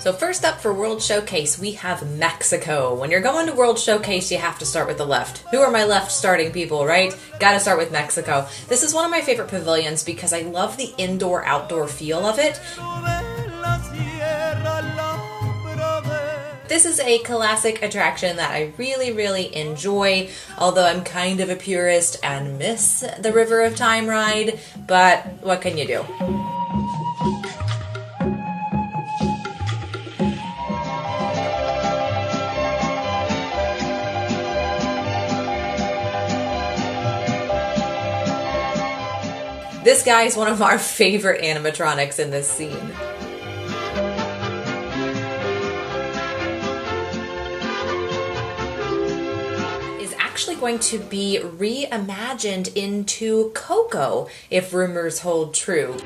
So first up for World Showcase, we have Mexico. When you're going to World Showcase, you have to start with the left. Who are my left starting people, right? Gotta start with Mexico. This is one of my favorite pavilions because I love the indoor-outdoor feel of it. This is a classic attraction that I really enjoy, although I'm kind of a purist and miss the River of Time ride, but what can you do? This guy is one of our favorite animatronics in this scene. Is actually going to be reimagined into Coco, if rumors hold true.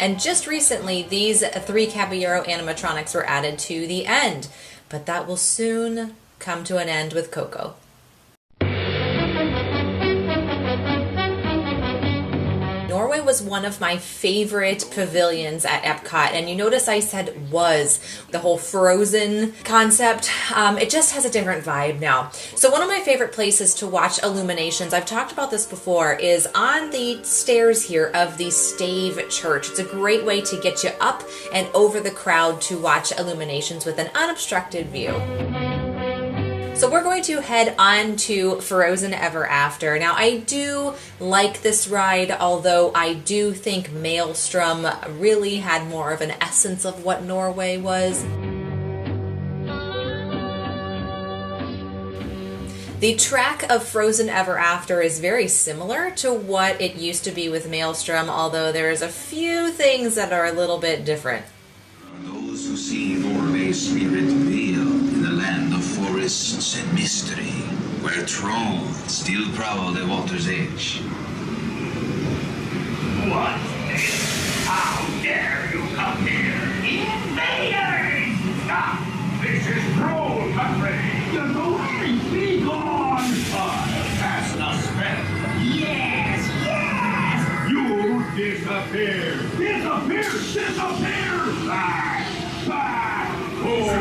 And just recently, these 3 Caballero animatronics were added to the end, but that will soon come to an end with Coco. Norway was one of my favorite pavilions at EPCOT, and you notice I said was. The whole Frozen concept, it just has a different vibe now. So one of my favorite places to watch illuminations, I've talked about this before, is on the stairs here of the Stave Church. It's a great way to get you up and over the crowd to watch illuminations with an unobstructed view. So we're going to head on to Frozen Ever After. Now I do like this ride, although I do think Maelstrom really had more of an essence of what Norway was. The track of Frozen Ever After is very similar to what it used to be with Maelstrom, although there's a few things that are a little bit different. Those who see Norway's spirit veil in the land of forests and mystery, where trolls still prowl the water's edge. What? How dare you come here? Invaders! Stop! This is troll country! You're going! Be gone! I'll cast a spell. Yes! Yes! You disappear! Disappear! Disappear! Back! Back! Over!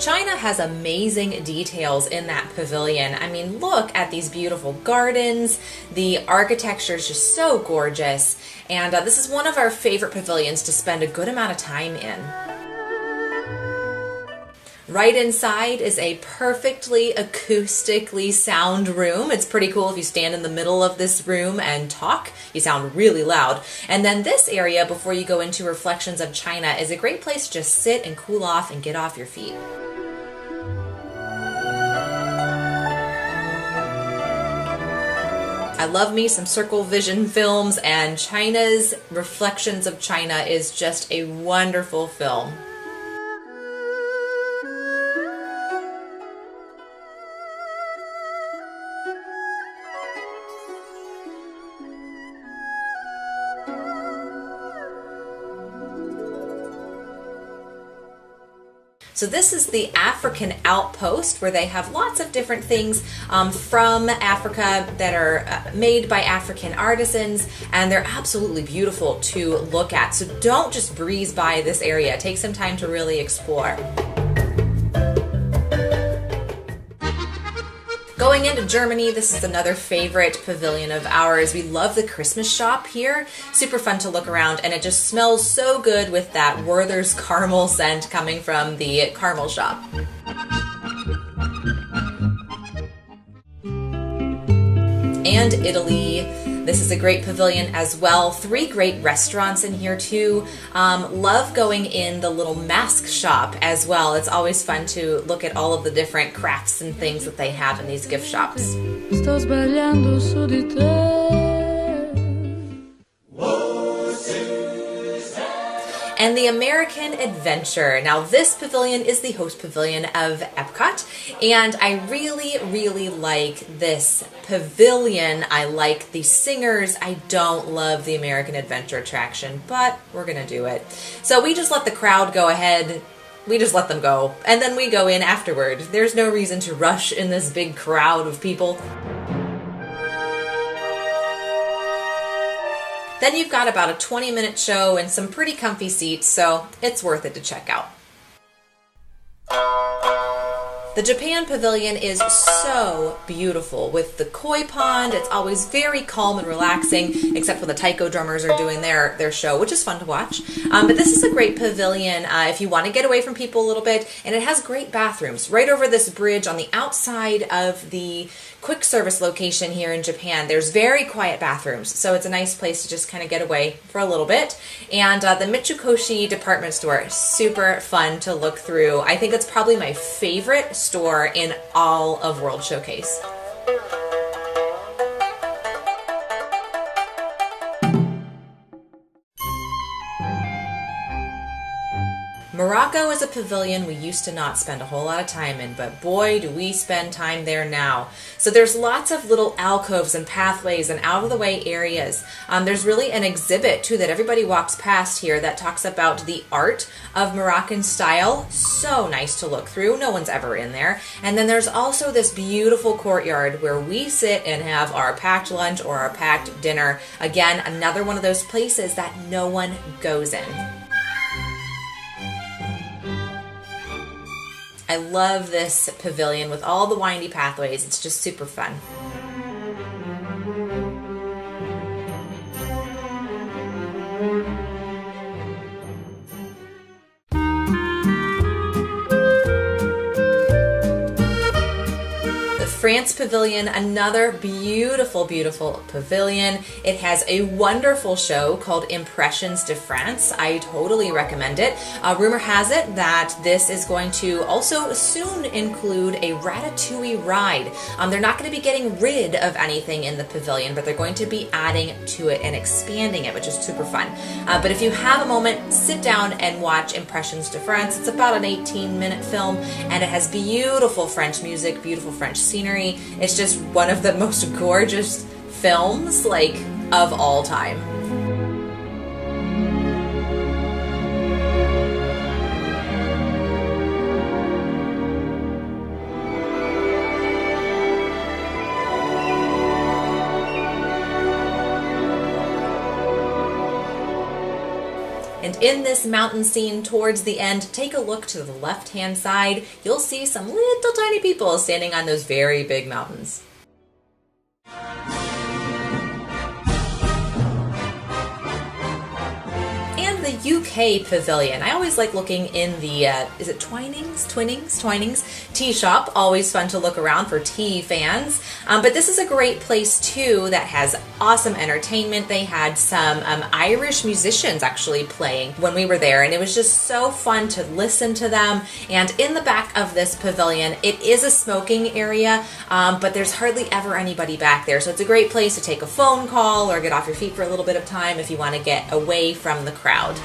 China has amazing details in that pavilion. I mean, look at these beautiful gardens. The architecture is just so gorgeous. And this is one of our favorite pavilions to spend a good amount of time in. Right inside is a perfectly acoustically sound room. It's pretty cool if you stand in the middle of this room and talk. You sound really loud. And then this area, before you go into Reflections of China, is a great place to just sit and cool off and get off your feet. I love me some Circle Vision films, and China's Reflections of China is just a wonderful film. So this is the African outpost, where they have lots of different things from Africa that are made by African artisans, and they're absolutely beautiful to look at. So don't just breeze by this area. Take some time to really explore. Going into Germany, this is another favorite pavilion of ours. We love the Christmas shop here. Super fun to look around, and it just smells so good with that Werther's caramel scent coming from the caramel shop. And Italy. This is a great pavilion as well. 3 great restaurants in here too. Love going in the little mask shop as well. It's always fun to look at all of the different crafts and things that they have in these gift shops. Sto sbagliando su di te. And the American Adventure. Now this pavilion is the host pavilion of EPCOT, and I really, really like this pavilion. I like the singers. I don't love the American Adventure attraction, but we're gonna do it. So we just let the crowd go ahead. We just let them go, and then we go in afterward. There's no reason to rush in this big crowd of people. Then you've got about a 20-minute show and some pretty comfy seats, so it's worth it to check out. The Japan Pavilion is so beautiful with the koi pond. It's always very calm and relaxing, except when the taiko drummers are doing their show, which is fun to watch. But this is a great pavilion if you want to get away from people a little bit, and it has great bathrooms right over this bridge on the outside of the quick service location here in Japan. There's very quiet bathrooms, so it's a nice place to just kind of get away for a little bit. And the Mitsukoshi department store is super fun to look through. I think it's probably my favorite store in all of World Showcase. Morocco is a pavilion we used to not spend a whole lot of time in, but boy, do we spend time there now. So there's lots of little alcoves and pathways and out-of-the-way areas. There's really an exhibit, too, that everybody walks past here that talks about the art of Moroccan style. So nice to look through. No one's ever in there. And then there's also this beautiful courtyard where we sit and have our packed lunch or our packed dinner. Again, another one of those places that no one goes in. I love this pavilion with all the windy pathways. It's just super fun. France Pavilion, another beautiful, beautiful pavilion. It has a wonderful show called Impressions de France. I totally recommend it. Rumor has it that this is going to also soon include a Ratatouille ride. They're not going to be getting rid of anything in the pavilion, but they're going to be adding to it and expanding it, which is super fun. But if you have a moment, sit down and watch Impressions de France. It's about an 18-minute film, and it has beautiful French music, beautiful French scenery. It's just one of the most gorgeous films, like, of all time. And in this mountain scene towards the end, take a look to the left-hand side. You'll see some little tiny people standing on those very big mountains. The UK Pavilion. I always like looking in the, is it Twinings tea shop. Always fun to look around for tea fans. But this is a great place too that has awesome entertainment. They had some Irish musicians actually playing when we were there, and it was just so fun to listen to them. And in the back of this pavilion, it is a smoking area, but there's hardly ever anybody back there. So it's a great place to take a phone call or get off your feet for a little bit of time if you want to get away from the crowd.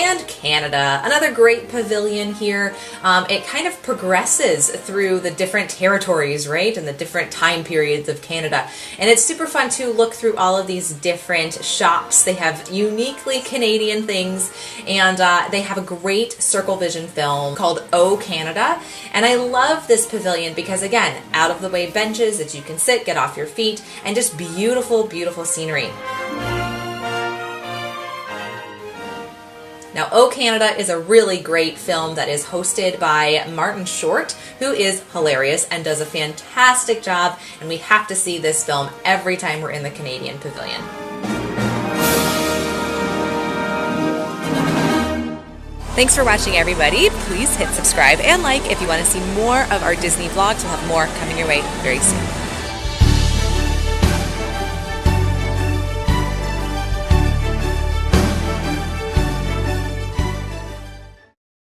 And Canada, another great pavilion here. It kind of progresses through the different territories, right, and the different time periods of Canada. And it's super fun to look through all of these different shops. They have uniquely Canadian things, and they have a great Circle Vision film called Oh Canada. And I love this pavilion because, again, out of the way benches that you can sit, get off your feet, and just beautiful, beautiful scenery. Now, Oh Canada is a really great film that is hosted by Martin Short, who is hilarious and does a fantastic job, and we have to see this film every time we're in the Canadian Pavilion. Thanks for watching, everybody. Please hit subscribe and like if you want to see more of our Disney vlogs. We'll have more coming your way very soon.